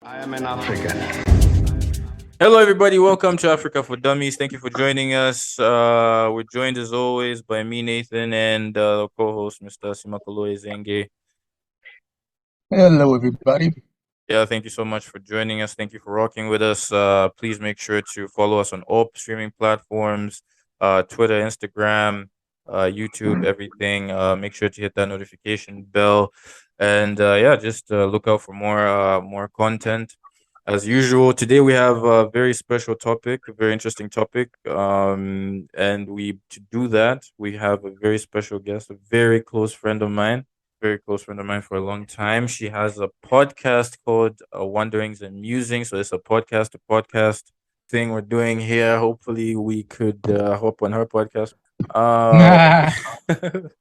I am an African. Hello, everybody. Welcome to Africa for Dummies. Thank you for joining us. We're joined as always by me, Nathan, and co-host Mr. Simakoloe Zenge. Hello, everybody. Yeah, thank you so much for joining us. Thank you for rocking with us. Please make sure to follow us on all streaming platforms, Twitter, Instagram, YouTube, everything. Make sure to hit that notification bell, and yeah, just look out for more content. As usual, today we have a very special topic, a very interesting topic. And we to do that, we have a very special guest, a very close friend of mine for a long time. She has a podcast called Wanderings and Musing. So it's a podcast thing we're doing here. Hopefully, we could hop on her podcast. Uh, Nah.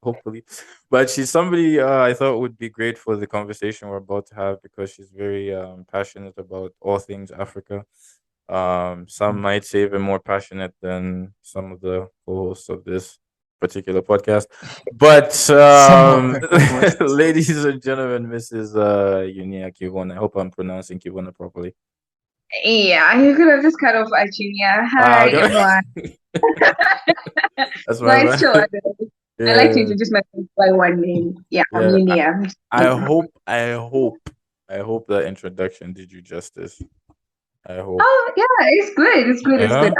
hopefully, but she's somebody I thought would be great for the conversation we're about to have because she's very passionate about all things Africa. Some might say even more passionate than some of the co-hosts of this particular podcast. But Some of the co-hosts. ladies and gentlemen, Mrs. Yunia Kivona. I hope I'm pronouncing Kivona properly. Yeah, you could have just cut off at Yunia. Ah, Hi, everyone. okay. That's my Nice bad. to I like to Yeah, introduce myself by one name. Yeah, I'm yeah. Yunia. I hope that introduction did you justice. I hope. Oh, yeah, it's good. It's good. It's good.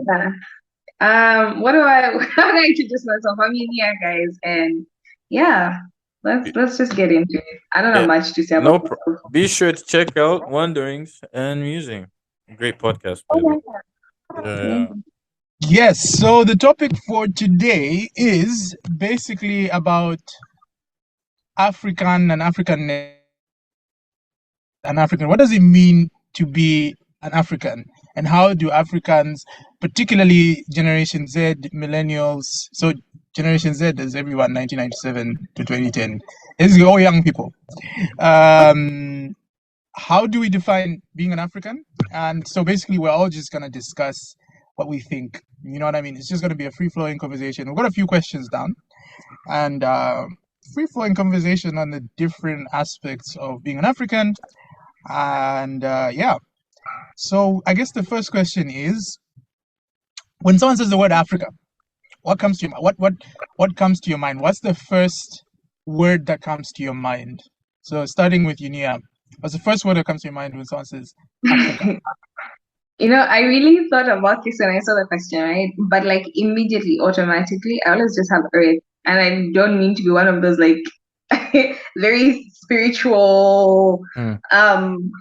Yeah. Yeah. What do I? How do I introduce myself? I'm Yunia, guys, and yeah, let's just get into it. I don't have Yeah. much to say about No. myself. Be sure to check out Wanderings and Musing. Great podcast, by the way. Oh, yeah. Yeah. Yes, so the topic for today is basically about African and Africanness. An African. What does it mean to be an African? And how do Africans, particularly Generation Z, millennials, so Generation Z is everyone 1997 to 2010. This is all young people. How do we define being an African? And so basically, we're all just going to discuss what we think. You know what I mean? It's just going to be a free flowing conversation. We've got a few questions down and free flowing conversation on the different aspects of being an African. And yeah, so I guess the first question is, when someone says the word Africa, what comes to your mind? What comes to your mind? What's the first word that comes to your mind? So starting with Yunia, what's the first word that comes to your mind when someone says Africa? I really thought about this when I saw the question, right? But like immediately, automatically, I always just have Earth. And I don't mean to be one of those like very spiritual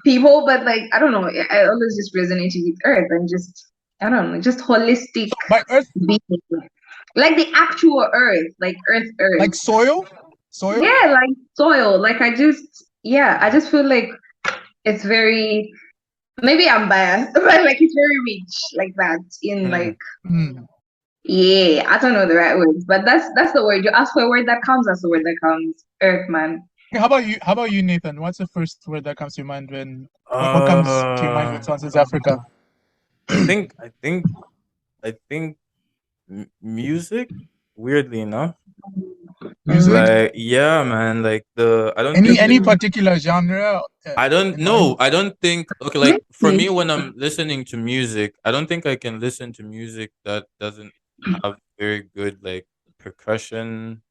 people, but like I don't know, I always just resonated with Earth and just I don't know, just holistic By Earth, being. Like the actual Earth, like Earth. like soil? Soil? Yeah, like soil. Like I just feel like it's very maybe I'm biased, but like it's very rich like that in like yeah, I don't know the right words, but that's the word. You ask for a word that comes, that's the word that comes. Earth man. How about you? How about you, Nathan? What's the first word that comes to your mind when what comes to your mind when someone says Africa? I think music. Weirdly enough, Music? like yeah, man. Like I don't Any particular genre? I don't in know. mind? I don't think okay. Like for me, when I'm listening to music, I don't think I can listen to music that doesn't have very good like percussion,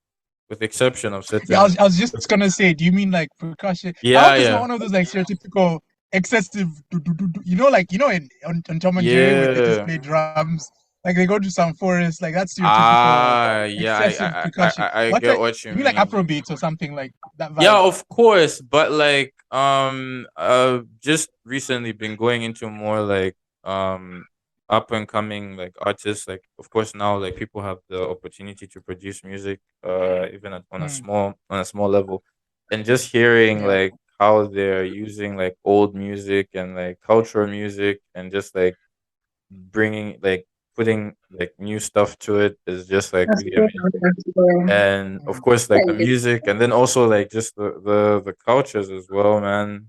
with exception of certain. Yeah, I was just gonna say, do you mean like percussion? I Yeah, hope it's not yeah, one of those like stereotypical excessive you know, like on Tom and Jerry where they just yeah. play drums. Like they go to some forest, like that's stereotypical Ah, yeah. excessive percussion. I What's get that? what you You mean like mean. Afrobeats or something like that Yeah, vibe? of course, but like just recently been going into more like up and coming like artists. Like of course now like people have the opportunity to produce music even on a small level, and just hearing Yeah. like how they're using like old music and like cultural music and just like bringing like putting like new stuff to it is just like That's really good. amazing. And of course like the music, and then also like just the cultures as well, man.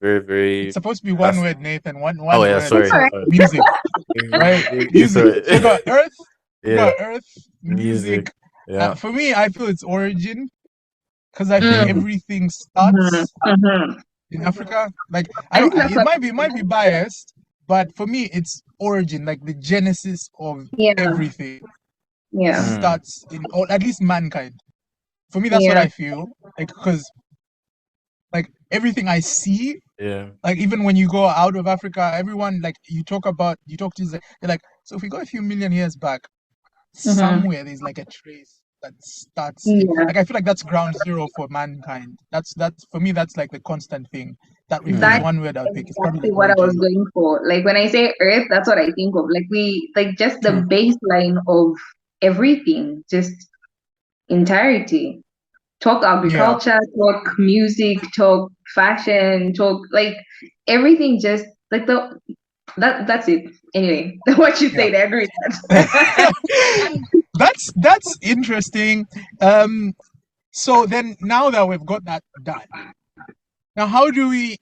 Very It's very supposed to be one fast. word, Nathan. Oh One yeah, word. It's sorry, all right. sorry. Music, right? Music. Sorry. So you got Earth, you Yeah, got Earth, music. music. Yeah. For me, I feel it's origin because I feel Mm, everything starts mhm. in Africa. Like I I don't. think that's It what. might be biased, but for me, it's origin, like the genesis of Yeah, everything yeah, Mm. starts in, or at least mankind. For me, that's what yeah. I feel. Like because like everything I see, Yeah. like even when you go out of Africa, everyone like you talk to, they're like, so if we go a few million years back, Mm-hmm. somewhere there's like a trace that starts in, Yeah. like I feel like that's ground zero for mankind. That's for me, that's like the constant thing. That if there's That's Mm. one word I'll pick, it's probably exactly like what I was origin. going for. Like when I say Earth, that's what I think of. Like just the True. baseline of everything, just entirety. Talk Yeah. agriculture, talk music, talk fashion, talk like everything. Just like that's it. Anyway, what you Yeah. said, I agree with that. That's interesting. So then now that we've got that done, now how do we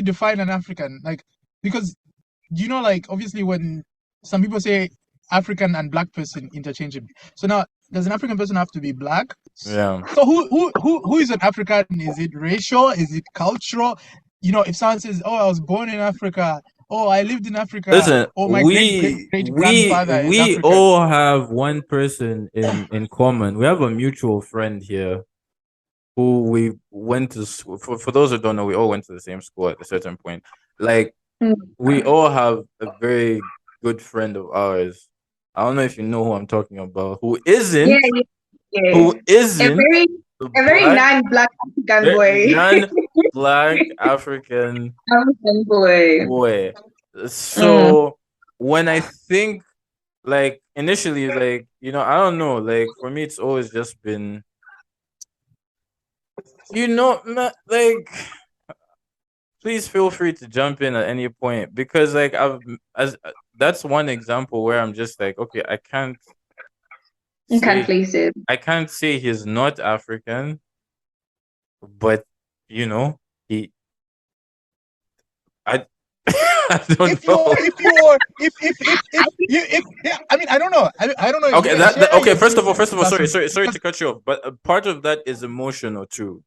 define an African? Like because like obviously when some people say African and black person interchangeably. So now does an African person have to be black? Yeah. So who is an African? Is it racial? Is it cultural? If someone says, "Oh, I was born in Africa," "Oh, I lived in Africa," Listen, or "My great great we great we grandfather is we African." all have one person in common. We have a mutual friend here who we went to for those who don't know, we all went to the same school at a certain point. Like we all have a very good friend of ours. I don't know if you know who I'm talking about. Yeah, yeah, yeah. Who A isn't very the a very non-black African boy. non-black African African boy. boy. Mm. So when I think like initially, like I don't know. Like for me, it's always just been like please feel free to jump in at any point because like I've as that's one example where I'm just like okay, You can't say place it. I can't say he's not African, but you know he I I don't If you're know. if you if yeah, I mean I don't know. I don't know. Okay, Share okay. your First experience of all, with us sorry to because cut you off, but part of that is emotional too.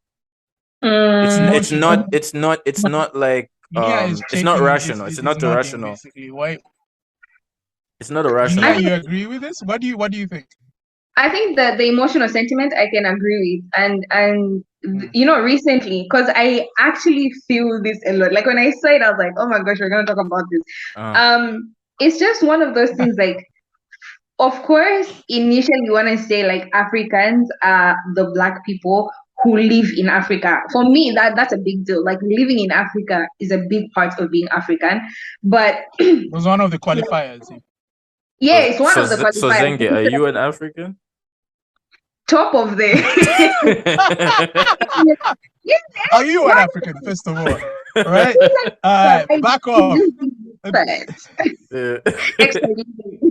emotional. It's not like Yunia is it's not checking rational. It's is not nodding irrational. basically. Why It's not Yunia, I irrational. you think agree with this? What do you think? I think that the emotional sentiment I can agree with, and Hmm. recently, because I actually feel this a lot. Like when I saw it, I was like, oh my gosh, we're gonna talk about this. Uh, It's just one of those things. Like, of course, initially you want to say like Africans are the black people who live in Africa. For me, that's a big deal. Like living in Africa is a big part of being African. But It was one of the qualifiers. Yeah. yeah, it's one of the so qualifiers. Zenge, are you an African? Top of the yeah, Are you an why African, first of all? Right? that I Back off. but Yeah. actually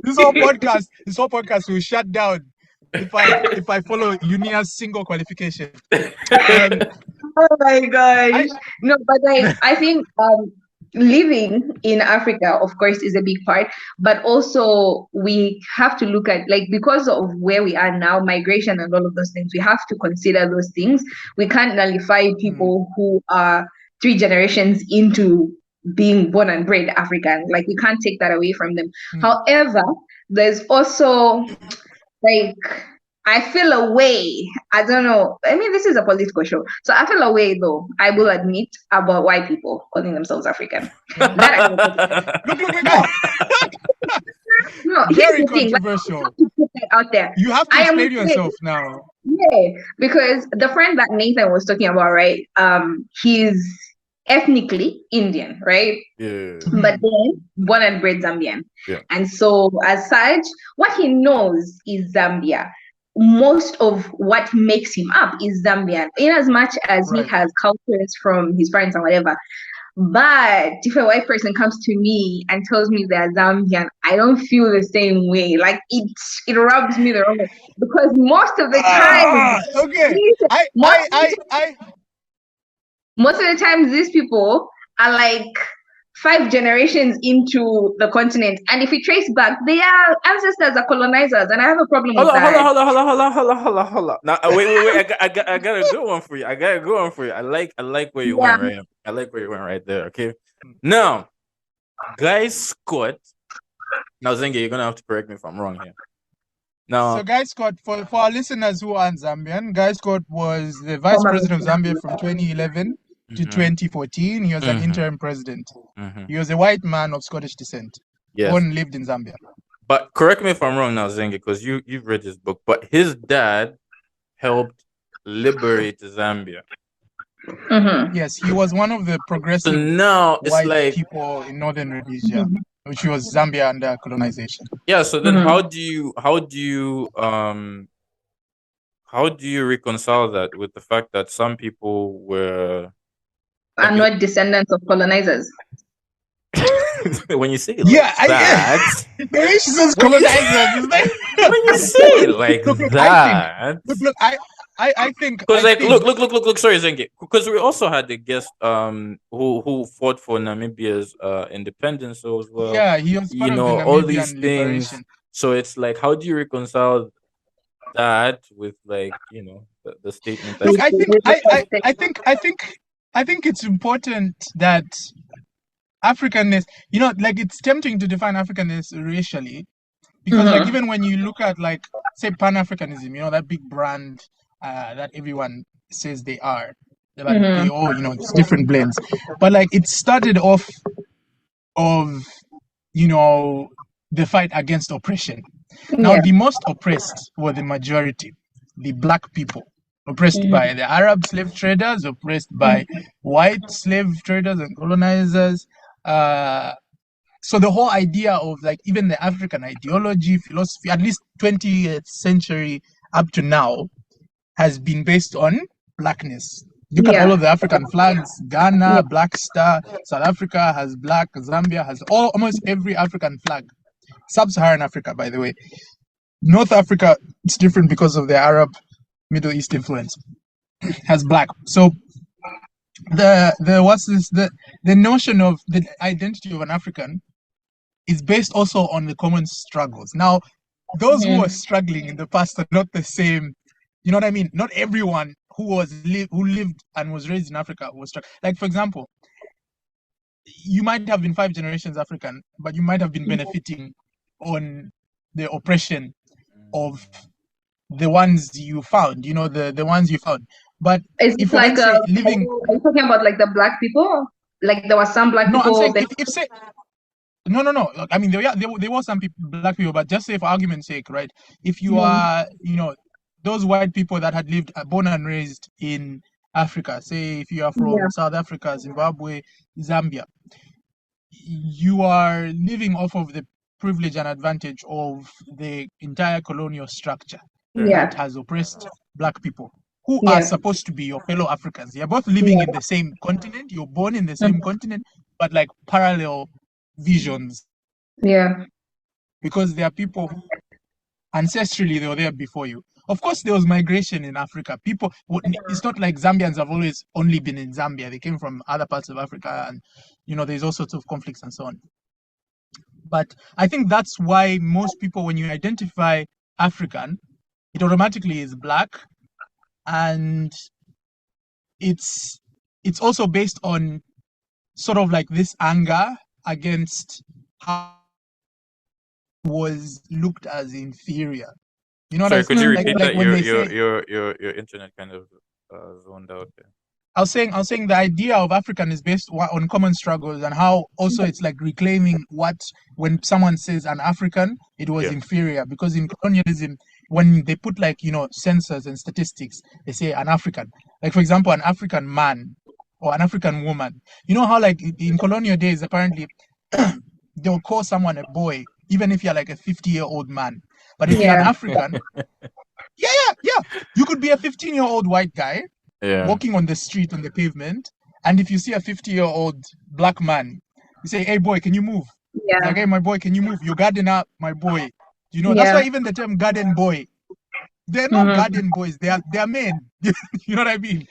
This whole podcast will shut down if I follow Unia's single qualification. Um, oh my gosh. I No, but I think living in Africa, of course, is a big part, but also we have to look at like because of where we are now, migration and all of those things, we have to consider those things. We can't nullify hmm, people who are three generations into being born and bred African. Like we can't take that away from them. hmm. However, there's also like I feel a way. I don't know. I mean, this is a political show, so I feel a way though. I will admit about white people calling themselves African. That I will. But Look. no, here's Very the thing. Like, I controversial. have to put that out there. You have to I am explain afraid. yourself now. Yeah, because the friend that Nathan was talking about, right? He's ethnically Indian, right? Yeah. But Hmm. then born and bred Zambian. Yeah. And so, as such, what he knows is Zambia. Most of what makes him up is Zambian, in as much as he Right. has cultures from his parents and whatever. But if a white person comes to me and tells me they're Zambian, I don't feel the same way. Like it rubs me the wrong way because most of the time, Okay. most of the I most of the times these people are like 5 generations into the continent, and if we trace back, their ancestors are colonizers, and I have a problem with that. Now, wait. I got a good one for you. I got a good one for you. I like where you're Yeah, going right now. I like where you went right there. Okay. Now, Guy Scott. Now, Zengi, you're gonna have to correct me if I'm wrong here. Now, So Guy Scott, for our listeners who aren't Zambian, Guy Scott was the vice president of Zambia from 2011 to 2014. He was an interim president. He was a white man of Scottish descent. yes. Born, lived in Zambia. But correct me if I'm wrong now, Zengi, because you've read his book. But his dad helped liberate Zambia. Yes, he was one of the progressive So now it's white like people in northern Rhodesia, which was Zambia under colonization. yeah. So then, how do you reconcile that with the fact that some people were are not descendants of colonizers? when you say it like that, colonizers. When you say it like that, I think because like look, sorry, Zengi, because we also had the guest who fought for Namibia's independence as well. Yeah, he was part of the Namibian all these things. liberation. So it's like, how do you reconcile that with like the statement that look, I think it's important that Africanness, like it's tempting to define Africanness racially, because like even when you look at like say Pan-Africanism, that big brand that everyone says they are, like they all it's different blends, but like it started off of the fight against oppression. Now the most oppressed were the majority, the black people, oppressed by the Arab slave traders, oppressed by white slave traders and colonizers. So the whole idea of like even the African ideology, philosophy, at least 20th century up to now, has been based on blackness. Look at all of the African flags. Ghana, Black Star. South Africa has black. Zambia has almost every African flag. Sub-Saharan Africa, by the way. North Africa, it's different because of the Arab Middle East influence. Has black. So the notion of the identity of an African is based also on the common struggles. Now, those who were struggling in the past are not the same. You know what I mean? Not everyone who lived and was raised in Africa was struggling. Like, for example, you might have been 5 generations African, but you might have been benefiting on the oppression of the ones you found. The ones you found. But if like living, are you talking about like the black people? Like there were some black people. No, I'm saying if say. No. I mean, there were some black people, but just say for argument's sake, right? If you are, those white people that had lived, born and raised in Africa, say if you are from South Africa, Zimbabwe, Zambia, you are living off of the privilege and advantage of the entire colonial structure that has oppressed black people who are supposed to be your fellow Africans. You're both living in the same continent, you're born in the same continent, but like parallel visions. Because there are people who ancestrally they were there before you. Of course, there was migration in Africa. People, it's not like Zambians have always only been in Zambia. They came from other parts of Africa, and there's all sorts of conflicts and so on. But I think that's why most people, when you identify African, it automatically is black, and it's also based on sort of like this anger against how was looked as inferior. You know what I'm saying? Could you repeat that? Your internet kind of zoned out there. I was saying the idea of African is based on common struggles, and how also it's like reclaiming when someone says an African, it was inferior, because in colonialism, when they put like census and statistics, they say an African. Like for example, an African man or an African woman. You know how like in colonial days, apparently they'll call someone a boy, even if you're like a 50-year-old man. But if you're an African, you could be a 15-year-old white guy walking on the street, on the pavement, and if you see a 50-year-old black man, you say, "Hey boy, can you move?" Like, "Hey my boy, can you move? You're gardener, my boy." That's why even the term garden boy, they're not garden boys, they are men. You know what I mean?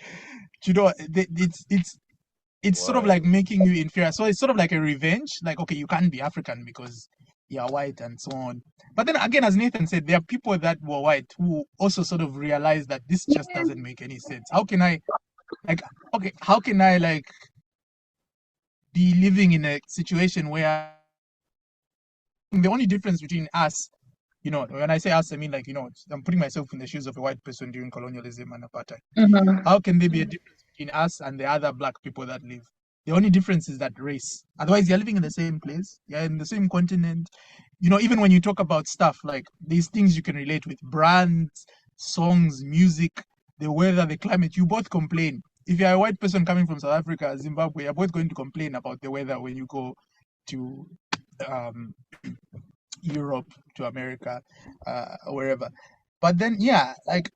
It's sort of like making you inferior. So it's sort of like a revenge. Like, okay, you can't be African because you're white and so on. But then again, as Nathan said, there are people that were white who also sort of realize that this just doesn't make any sense. How can I be living in a situation where the only difference between us, when I say us, I mean like, I'm putting myself in the shoes of a white person during colonialism and apartheid. Mhm. How can there be a difference between us and the other black people that live? The only difference is that race. Otherwise, you're living in the same place, you're in the same continent. Even when you talk about stuff like these things you can relate with brands, songs, music, the weather, the climate, you both complain. If you're a white person coming from South Africa, Zimbabwe, you're both going to complain about the weather when you go to um, Europe, to America, wherever. But then, yeah, like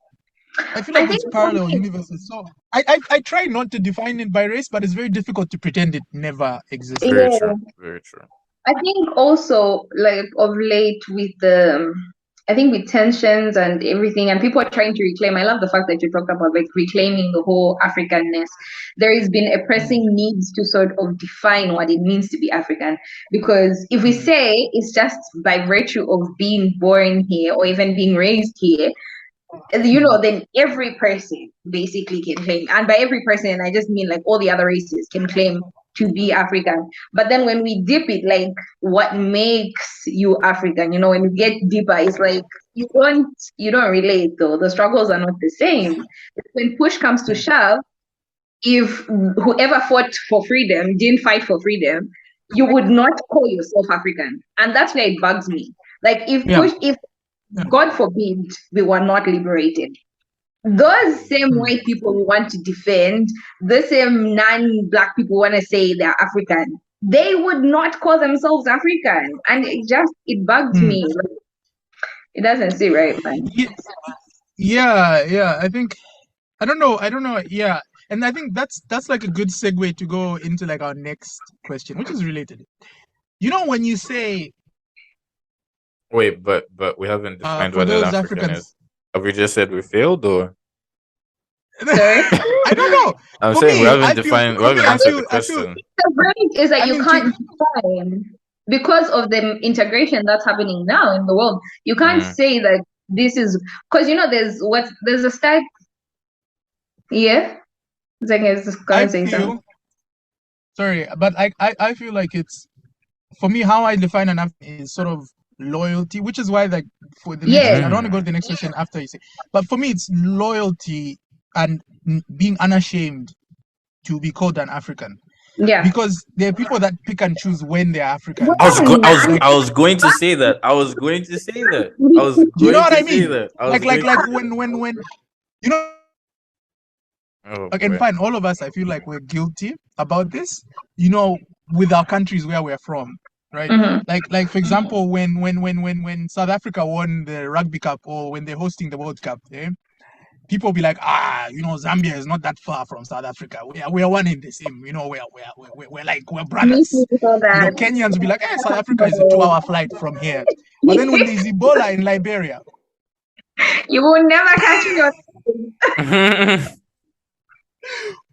I feel I like think it's parallel universes. So I try not to define it by race, but it's very difficult to pretend it never existed. Very yeah. true. Very true. I think also like of late with I think with tensions and everything, and people are trying to reclaim. I love the fact that you talked about like reclaiming the whole Africanness. There has been a pressing need to sort of define what it means to be African, because if we say it's just by virtue of being born here or even being raised here, then every person basically can claim. And by every person, I just mean like all the other races can claim to be African. But then when we dip it, like what makes you African, when you get deeper, it's like you don't relate though. The struggles are not the same. When push comes to shove, if whoever fought for freedom didn't fight for freedom, you would not call yourself African. And that's where it bugs me. Like if God forbid we were not liberated, those same white people who want to defend, the same non-black people want to say they're African, they would not call themselves African. And it bugs me. Like, it doesn't seem right, man. Yeah. I don't know. Yeah, and I think that's like a good segue to go into like our next question, which is related. When you say Wait, but we haven't defined for what an those African Africans, is. Have we just said we failed, or Sorry? I don't know. I'm For saying we me, haven't defined, we haven't answered the I feel. question. The verdict is that I you mean, can't define, because of the integration that's happening now in the world. You can't Mm. say that this is because there's a stat. Yeah, it's like I was just I gonna say something. feel sorry, but I feel like it's for me how I define an African is sort of loyalty, which is why like for the next Yeah, I don't want to go to the next question after you say, but for me it's loyalty and being unashamed to be called an African. yeah. Because there are people that pick and choose when they're African. I was going to say that. I was going to say that. I was You know going what to I say mean? that. I was Like going to. when you know Oh like and boy. fine, all of us I feel like we're guilty about this, with our countries where we're from. Right. Mhm. Like for example, when South Africa won the rugby cup or when they're hosting the World Cup, people be like, Zambia is not that far from South Africa. We are one in the same, we're Me brothers. too with all that. Kenyans will be like, South Africa is a No. 2-hour flight from here. But then when there's Ebola in Liberia, You will never catch me on.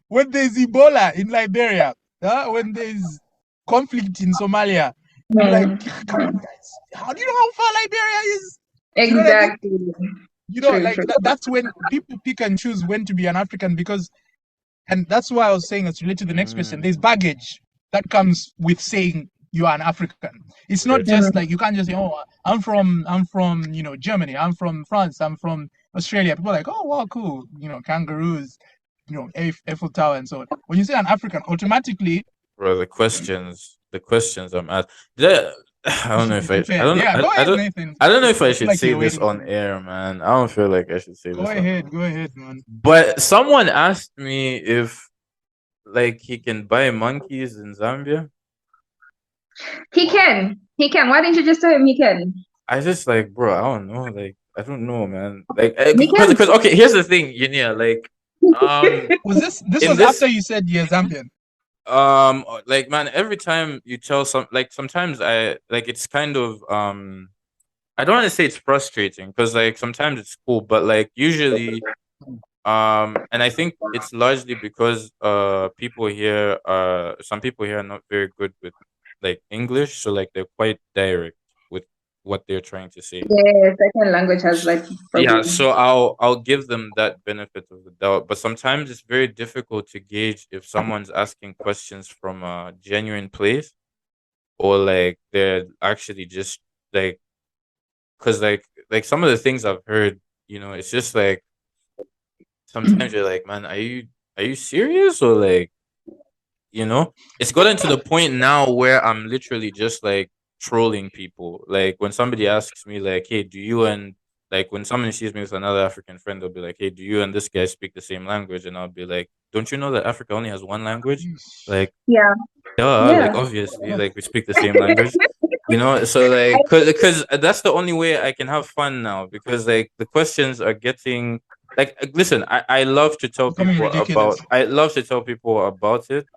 when there's Ebola in Liberia, when there's conflict in Somalia, you'll be like, Hmm. come on, guys. How do you know how far Liberia is? You know what I mean? Exactly. True, Like true. that's when people pick and choose when to be an African and that's why I was saying it's related to the next question. There's baggage that comes with saying you are an African. It's not Very true. just like you can't just say, "Oh, I'm from Germany. I'm from France. I'm from Australia." People are like, "Oh, wow, cool. Kangaroos, Eiffel Tower, and so on." When you say an African, automatically Bro, the questions I'm asked. I don't know if I, I prepared. don't, Yeah, go I ahead, don't, Nathan. I don't know if I I feel should like say you're this waiting on for it. air, man. I don't feel like I should say Go this on air. ahead, man. But someone asked me if, like, he can buy monkeys in Zambia. He can. He can. Why didn't you just tell him he can? I just like, bro, I don't know. Like, I don't know, man. Like, He because, can. okay, here's the thing, Yunia. Like, This in was this after you said you're Zambian? like, man, every time you tell like, sometimes I like, it's kind of I don't want to say it's frustrating, because like sometimes it's cool, but like usually and I think it's largely because some people here are not very good with like English, so like they're quite direct with what they're trying to say. Yeah, second language has like Yeah, problems. so I'll give them that benefit of the doubt, but sometimes it's very difficult to gauge if someone's asking questions from a genuine place, or like they're actually just like, because like some of the things I've heard, it's just like sometimes you're like, man, are you serious, or like, it's gotten to the point now where I'm literally just like trolling people. Like when somebody asks me like, hey, do you and like when somebody sees me with another African friend, they'll be like, hey, do you and this guy speak the same language? And I'll be like, don't you know that Africa only has one language? Like, Yeah, yeah, like yeah. obviously, like we speak the same language. So like, cause that's the only way I can have fun now, because like the questions are getting like, listen, I love to tell Becoming people ridiculous. about it,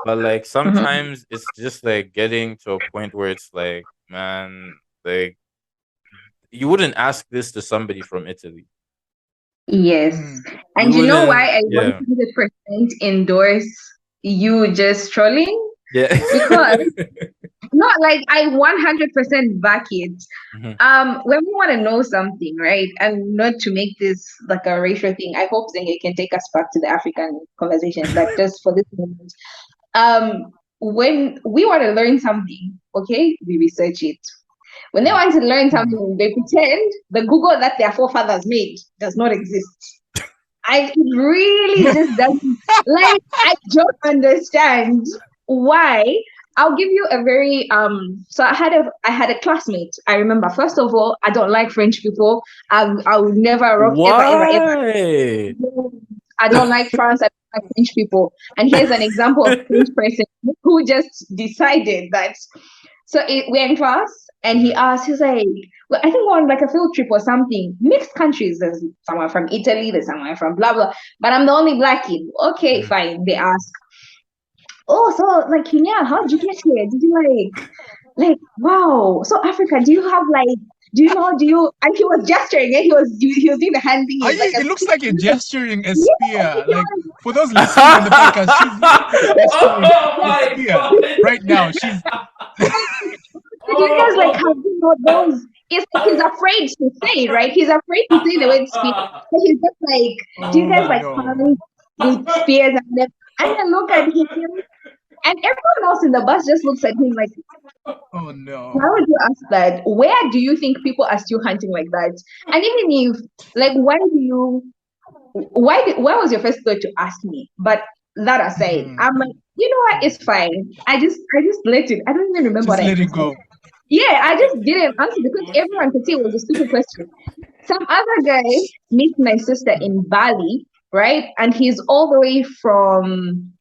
but like Mhm. sometimes it's just like getting to a point where it's like, man, like you wouldn't ask this to somebody from Italy. Yes. Mm. You And you know why wouldn't, I yeah, 100% endorse you just trolling? yeah. Because not like I 100% back it. Mhm. When we want to know something, right? And not to make this like a racial thing, I hope Zenga can take us back to the African conversation, but just for this moment, when we want to learn something, okay, we research it. When they Mhm. want to learn Mm. something, they pretend the Google that their forefathers made does not exist. I really just doesn't like. I don't understand why. I'll give you a very So I had a classmate. I remember. First of all, I don't like French people. I will never rock ever ever ever. Why? I don't like France. I don't like French people. And here's an example of a French person who just decided that. So we're in class, and he Mhm. asked, he's like, well, I think we're on like a field trip or something. Mixed countries. There's someone from Italy, there's someone from blah blah. But I'm the only black kid. Okay, Mhm. fine. They ask, oh, so like Yunia, how did you get here? Did you like wow? So Africa, do you have like do you know? Do you? And he was gesturing, and he was doing the hand thing, like a It looks like you're gesturing a yeah, spear. he Like was for those listening on the podcast, she's literally gesturing Oh a my spear god! right now. She's do you guys like have Oh. you know those? It's like he's afraid to say it, right? He's afraid to say the word spear. So he's just like, do you guys oh like no, hunt with spears and then look at him and everyone else in the bus just looks at him like, oh no. why would you ask that? Where do you think people are still hunting like that? And even if like why was your first thought to ask me? But that aside, Mm. I'm like, you know what, it's fine. I just let it. I don't even remember what Just I let it answered. go. Yeah, I just didn't answer because everyone could see it was a stupid question. Some other guy meets my sister Mm. in Bali, right? And he's all the way from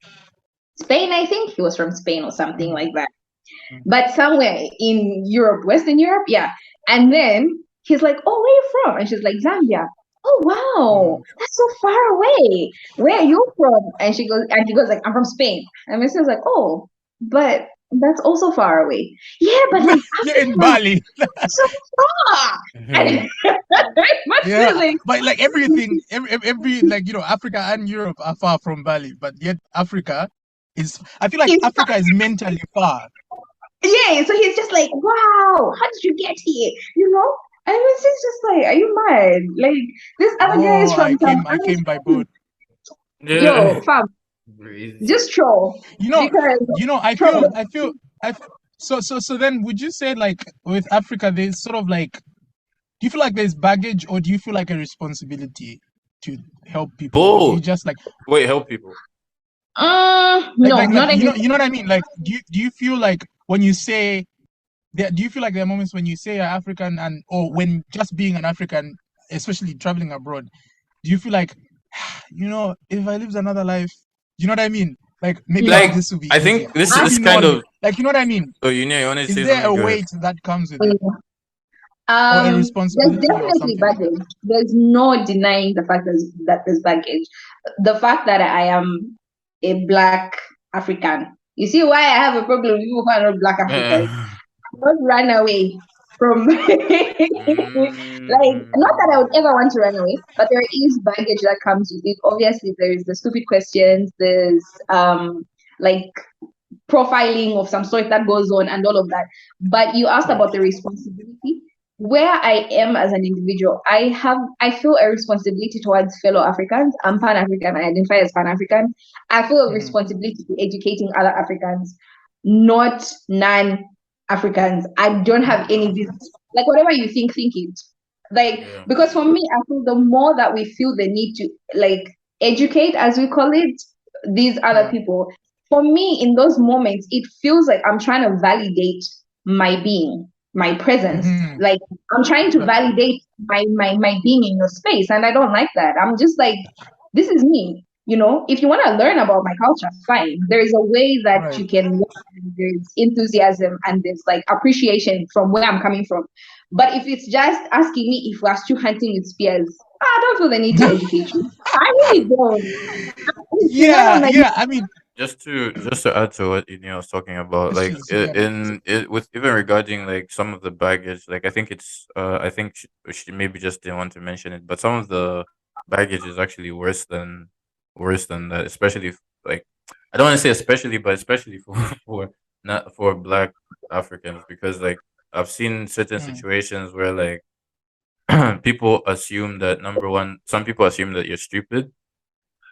Spain, I think. He was from Spain or something Mm. like that. Mm. But somewhere in Europe, Western Europe, yeah. And then he's like, oh, where are you from? And she's like, Zambia. Oh wow, Mm. that's so far away. Where are you from? And he goes like, I'm from Spain. And my sister's like, oh, but that's also far away. Yeah, but like You're in Africa, Bali. so far. And Mhm. my sister's Yeah, like, but like everything, every like Africa and Europe are far from Bali, but yet Africa is. I feel like it's Africa is mentally far. yeah. So he's just like, wow, how did you get here? You know? And it's just like, are you mad? Like this other guy is Oh, from some I came by boat. Yeah. yo, fam, Crazy. just troll. You know, Because troll. I. So then, would you say like with Africa, there's sort of like, do you feel like there's baggage, or do you feel like a responsibility to help people, or do you Both. just like Wait, help people. No, not you know exactly. what I mean? Like, do you feel like when you say do you feel like there are moments when you say you're African, and or when just being an African, especially traveling abroad, do you feel like, if I lived another life, you know what I mean? Like maybe Yo, Like, this will be I easier. think this Maybe is no kind one will. of. Like, you know what I mean? Oh, you want to Is say there something? a Go ahead. weight that comes with it, or a there's responsibility, or definitely something like that? baggage. There's no denying the fact that there's baggage. The fact that I am a black African. You see why I have a problem with people who are not black Africans? Not run away from like not that I would ever want to run away, but there is baggage that comes with it. Obviously, there is the stupid questions, there's like profiling of some sort that goes on and all of that. But you asked Mm. about the responsibility. where I am as an individual, I feel a responsibility towards fellow Africans. I'm Pan-African, I identify as Pan-African. I feel a Mhm. responsibility to educating other Africans, not non-Africans. I don't have any business. Like whatever you think it. Like, Yeah. because for me, I feel the more that we feel the need to like educate, as we call it, these other Yeah. people, for me, in those moments, it feels like I'm trying to validate my being, my presence. Mhm. Like I'm trying to Yeah. validate my being in your space, and I don't like that. I'm just like, this is me. If you want to learn about my culture, fine. There is a way that Right. you can learn. There's enthusiasm and there's like appreciation from where I'm coming from. But if it's just asking me if we're still hunting with spears, I don't feel the need to educate you. I Yeah. really don't. Yeah. Like, Yeah. I mean, Just to add to what was talking about, it's like just yeah. in it with even regarding like some of the baggage, like I think she maybe just didn't want to mention it, but some of the baggage is actually worse than that, especially like I don't want to say especially, but especially for for not for Black Africans, because like I've seen certain Mm. situations where like people assume that number one, some people assume that you're stupid,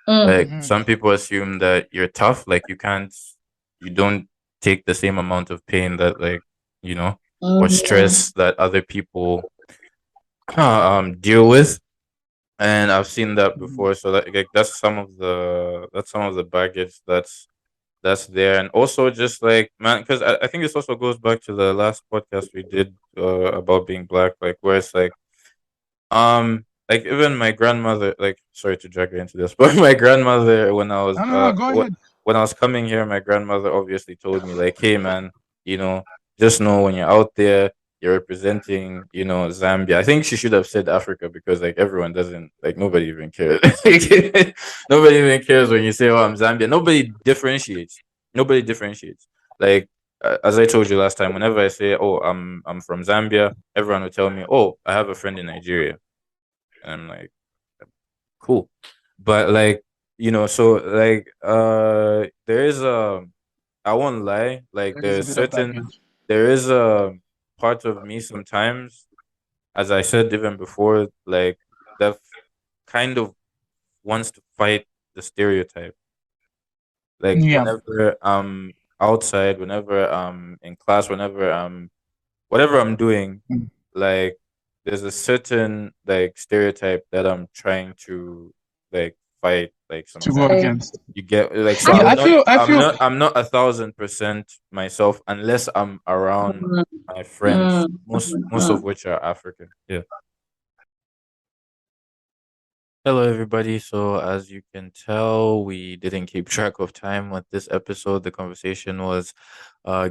like mm, Mhm. some people assume that you're tough, like you don't take the same amount of pain that like, you know, or mm, stress that other people deal with. And I've seen that Mhm. before. So that like that's some of the baggage that's there. And also just like man, because I think this also goes back to the last podcast we did about being black, like where it's like even my grandmother, like sorry to drag her into this, but my grandmother No, no, no. Go ahead. when I was coming here, my grandmother obviously told me like, "Hey man, you know, just know when you're out there, you're representing, Zambia." I think she should have said Africa because like everyone doesn't like nobody even cares. Nobody even cares when you say, "Oh, I'm Zambia." Nobody differentiates. Like as I told you last time, whenever I say, "Oh, I'm from Zambia," everyone will tell me, "Oh, I have a friend in Nigeria." And I'm like, cool. But like, so like there is I won't lie, like There is a bit of baggage. there is a part of me sometimes, as I said even before, like that kind of wants to fight the stereotype. Like Yeah. whenever I'm outside, whenever I'm in class, whenever whatever I'm doing, Mm. like there's a certain like stereotype that I'm trying to like fight. Like To go sometimes like, against. you get like so I Yeah. think, I'm not 1,000% myself unless I'm around mm, my friends, mm, most mm. of which are African. Yeah. Hello, everybody. So, as you can tell, we didn't keep track of time with this episode. The conversation was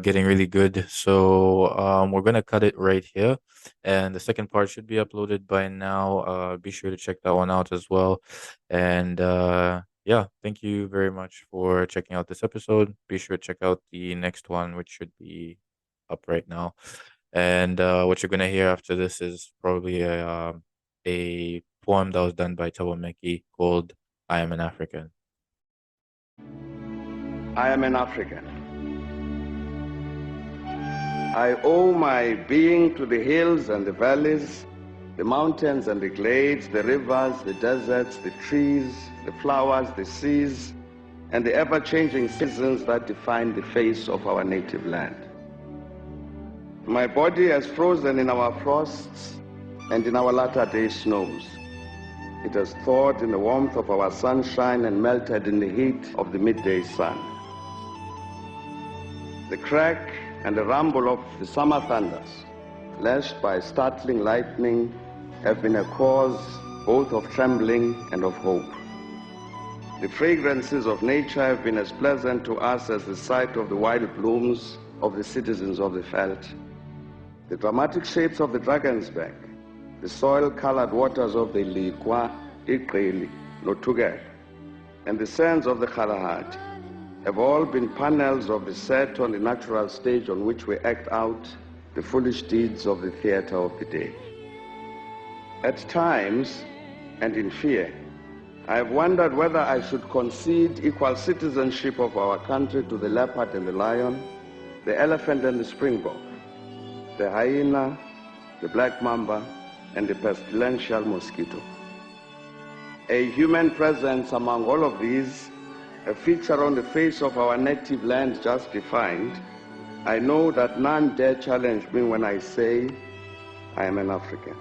getting really good. So, we're going to cut it right here. And the second part should be uploaded by now. Be sure to check that one out as well. And yeah, thank you very much for checking out this episode. Be sure to check out the next one, which should be up right now. And what you're going to hear after this is probably a poem that was done by Thabo Mbeki called I Am an African. I am an African. I owe my being to the hills and the valleys, the mountains and the glades, the rivers, the deserts, the trees, the flowers, the seas, and the ever-changing seasons that define the face of our native land. My body has frozen in our frosts and in our latter-day snows. It has thawed in the warmth of our sunshine and melted in the heat of the midday sun. The crack and the rumble of the summer thunders, lashed by startling lightning, have been a cause both of trembling and of hope. The fragrances of nature have been as pleasant to us as the sight of the wild blooms of the citizens of the veldt. The dramatic shapes of the dragon's back, the soil-colored waters of the Likwa, Iqeli, Notugel, and the sands of the Kalahari have all been panels of the set on the natural stage on which we act out the foolish deeds of the theater of the day. At times, and in fear, I have wondered whether I should concede equal citizenship of our country to the leopard and the lion, the elephant and the springbok, the hyena the black mamba, and the pestilential mosquito. A human presence among all of these, a feature on the face of our native land just defined, I know that none dare challenge me when I say I am an African.